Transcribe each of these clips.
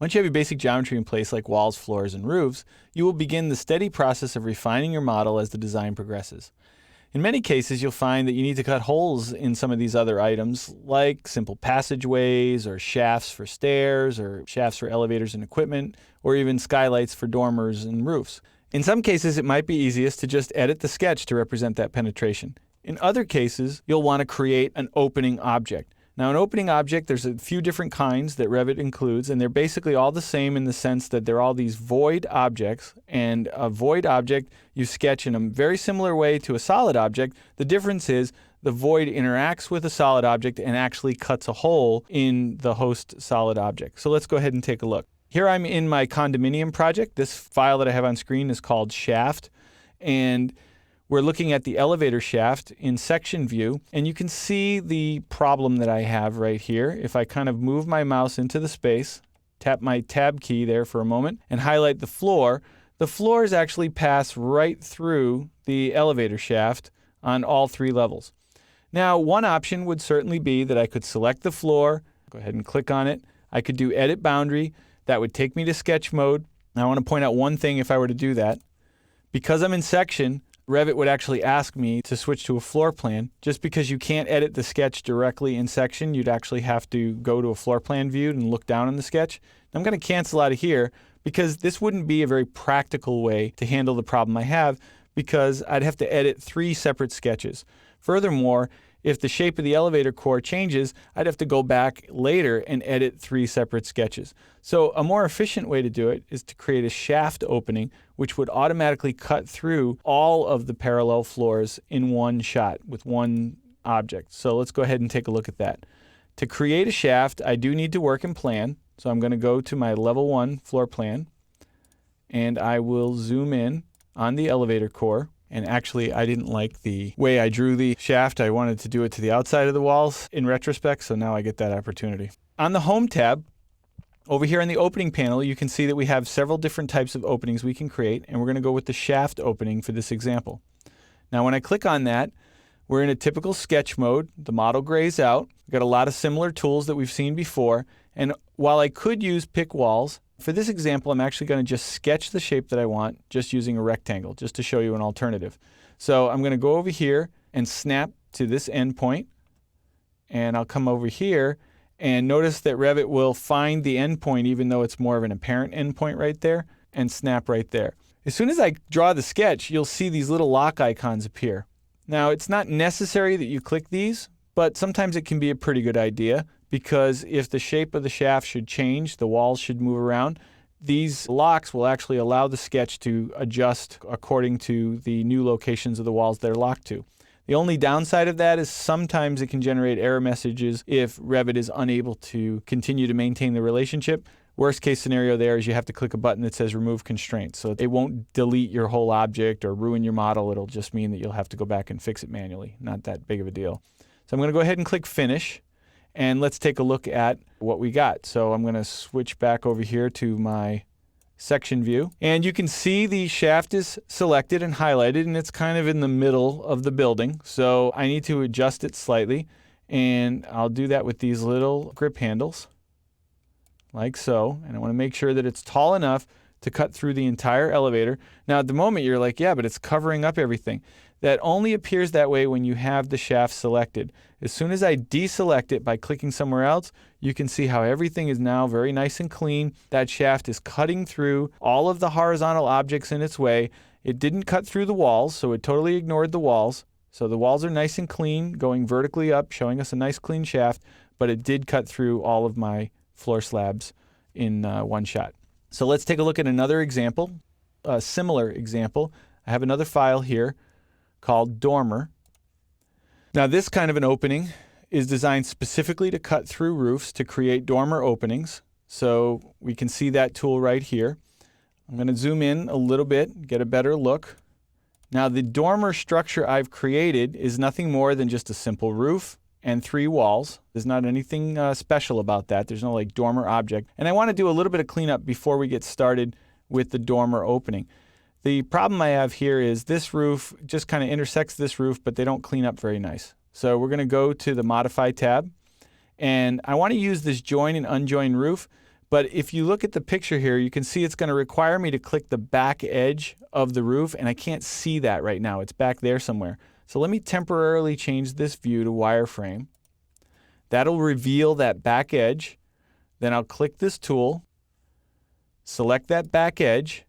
Once you have your basic geometry in place like walls, floors, and roofs, you will begin the steady process of refining your model as the design progresses. In many cases, you'll find that you need to cut holes in some of these other items, like simple passageways, or shafts for stairs, or shafts for elevators and equipment, or even skylights for dormers and roofs. In some cases, it might be easiest to just edit the sketch to represent that penetration. In other cases, you'll want to create an opening object. Now, an opening object, there's a few different kinds that Revit includes, and they're basically all the same in the sense that they're all these void objects, and a void object you sketch in a very similar way to a solid object. The difference is the void interacts with a solid object and actually cuts a hole in the host solid object. So let's go ahead and take a look. Here I'm in my condominium project. This file that I have on screen is called shaft, and we're looking at the elevator shaft in section view, and you can see the problem that I have right here. If I kind of move my mouse into the space, tap my tab key there for a moment, and highlight the floors actually pass right through the elevator shaft on all three levels. Now, one option would certainly be that I could select the floor, go ahead and click on it. I could do edit boundary. That would take me to sketch mode. Now, I want to point out one thing if I were to do that. Because I'm in section, Revit would actually ask me to switch to a floor plan. Just because you can't edit the sketch directly in section, you'd actually have to go to a floor plan view and look down on the sketch. I'm going to cancel out of here because this wouldn't be a very practical way to handle the problem I have, because I'd have to edit 3 separate sketches. Furthermore, if the shape of the elevator core changes, I'd have to go back later and edit 3 separate sketches. So a more efficient way to do it is to create a shaft opening, which would automatically cut through all of the parallel floors in one shot with one object. So let's go ahead and take a look at that. To create a shaft, I do need to work in plan. So I'm going to go to my level 1 floor plan, and I will zoom in on the elevator core. And actually, I didn't like the way I drew the shaft. I wanted to do it to the outside of the walls in retrospect, so now I get that opportunity. On the Home tab, over here in the opening panel, you can see that we have several different types of openings we can create, and we're going to go with the shaft opening for this example. Now, when I click on that, we're in a typical sketch mode. The model grays out. We've got a lot of similar tools that we've seen before, and while I could use pick walls, for this example, I'm actually going to just sketch the shape that I want just using a rectangle, just to show you an alternative. So I'm going to go over here and snap to this endpoint, and I'll come over here and notice that Revit will find the endpoint even though it's more of an apparent endpoint right there, and snap right there. As soon as I draw the sketch, you'll see these little lock icons appear. Now, it's not necessary that you click these, but sometimes it can be a pretty good idea, because if the shape of the shaft should change, the walls should move around, these locks will actually allow the sketch to adjust according to the new locations of the walls they're locked to. The only downside of that is sometimes it can generate error messages if Revit is unable to continue to maintain the relationship. Worst case scenario there is you have to click a button that says remove constraints. So it won't delete your whole object or ruin your model. It'll just mean that you'll have to go back and fix it manually. Not that big of a deal. So I'm going to go ahead and click finish. And let's take a look at what we got. So I'm going to switch back over here to my section view. And you can see the shaft is selected and highlighted, and it's kind of in the middle of the building. So I need to adjust it slightly. And I'll do that with these little grip handles, like so. And I want to make sure that it's tall enough to cut through the entire elevator. Now, at the moment, you're like, yeah, but it's covering up everything. That only appears that way when you have the shaft selected. As soon as I deselect it by clicking somewhere else, you can see how everything is now very nice and clean. That shaft is cutting through all of the horizontal objects in its way. It didn't cut through the walls, so it totally ignored the walls. So the walls are nice and clean, going vertically up, showing us a nice clean shaft, but it did cut through all of my floor slabs in one shot. So let's take a look at another example, a similar example. I have another file here called dormer. Now, this kind of an opening is designed specifically to cut through roofs to create dormer openings. So we can see that tool right here. I'm going to zoom in a little bit, get a better look. Now, the dormer structure I've created is nothing more than just a simple roof and 3 walls. There's not anything special about that. There's no like dormer object. And I want to do a little bit of cleanup before we get started with the dormer opening. The problem I have here is this roof just kind of intersects this roof, but they don't clean up very nice. So we're going to go to the Modify tab, and I want to use this Join and Unjoin Roof, But if you look at the picture here, you can see it's going to require me to click the back edge of the roof, and I can't see that right now. It's back there somewhere. So let me temporarily change this view to wireframe. That'll reveal that back edge. Then I'll click this tool, select that back edge,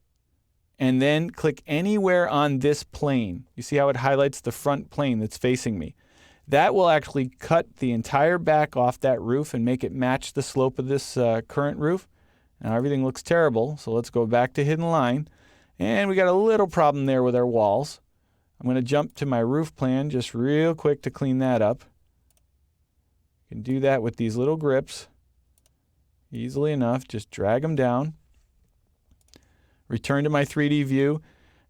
and then click anywhere on this plane. You see how it highlights the front plane that's facing me? That will actually cut the entire back off that roof and make it match the slope of this current roof. Now everything looks terrible, so let's go back to hidden line. And we got a little problem there with our walls. I'm going to jump to my roof plan just real quick to clean that up. You can do that with these little grips. Easily enough, just drag them down. Return to my 3D view,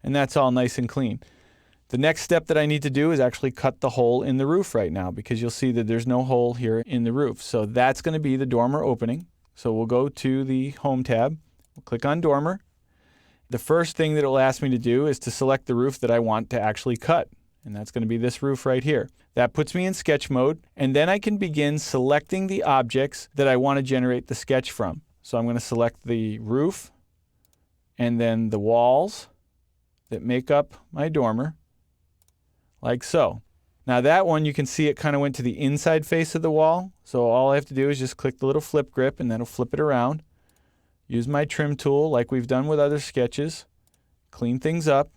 and that's all nice and clean. The next step that I need to do is actually cut the hole in the roof right now, because you'll see that there's no hole here in the roof. So that's going to be the dormer opening. So we'll go to the Home tab, we'll click on Dormer. The first thing that it will ask me to do is to select the roof that I want to actually cut, and that's going to be this roof right here. That puts me in sketch mode, and then I can begin selecting the objects that I want to generate the sketch from. So I'm going to select the roof, and then the walls that make up my dormer, like so. Now that one, you can see it kind of went to the inside face of the wall. So all I have to do is just click the little flip grip, and that'll flip it around. Use my trim tool like we've done with other sketches. Clean things up,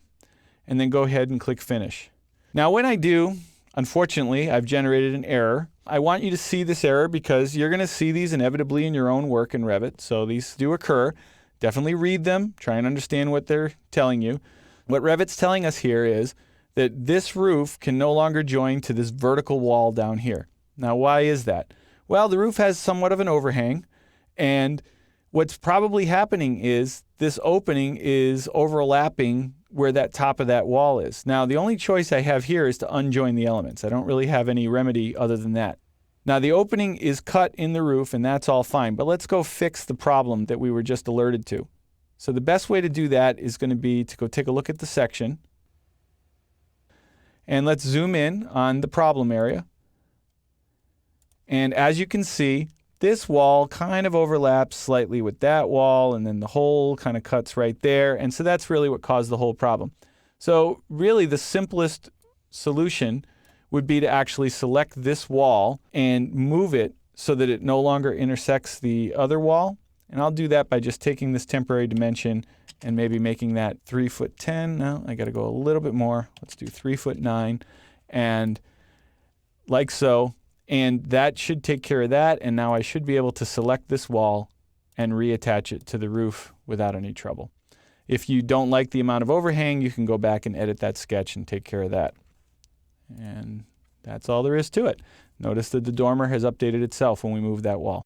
and then go ahead and click Finish. Now when I do, unfortunately, I've generated an error. I want you to see this error because you're going to see these inevitably in your own work in Revit. So these do occur. Definitely read them. Try and understand what they're telling you. What Revit's telling us here is that this roof can no longer join to this vertical wall down here. Now, why is that? Well, the roof has somewhat of an overhang, and what's probably happening is this opening is overlapping where that top of that wall is. Now, the only choice I have here is to unjoin the elements. I don't really have any remedy other than that. Now, the opening is cut in the roof, and that's all fine, but let's go fix the problem that we were just alerted to. So the best way to do that is going to be to go take a look at the section. And let's zoom in on the problem area. And as you can see, this wall kind of overlaps slightly with that wall, and then the hole kind of cuts right there. And so that's really what caused the whole problem. So really the simplest solution would be to actually select this wall and move it so that it no longer intersects the other wall. And I'll do that by just taking this temporary dimension and maybe making that 3'10". No, I got to go a little bit more. Let's do 3'9", and like so. And that should take care of that. And now I should be able to select this wall and reattach it to the roof without any trouble. If you don't like the amount of overhang, you can go back and edit that sketch and take care of that. And that's all there is to it. Notice that the dormer has updated itself when we move that wall.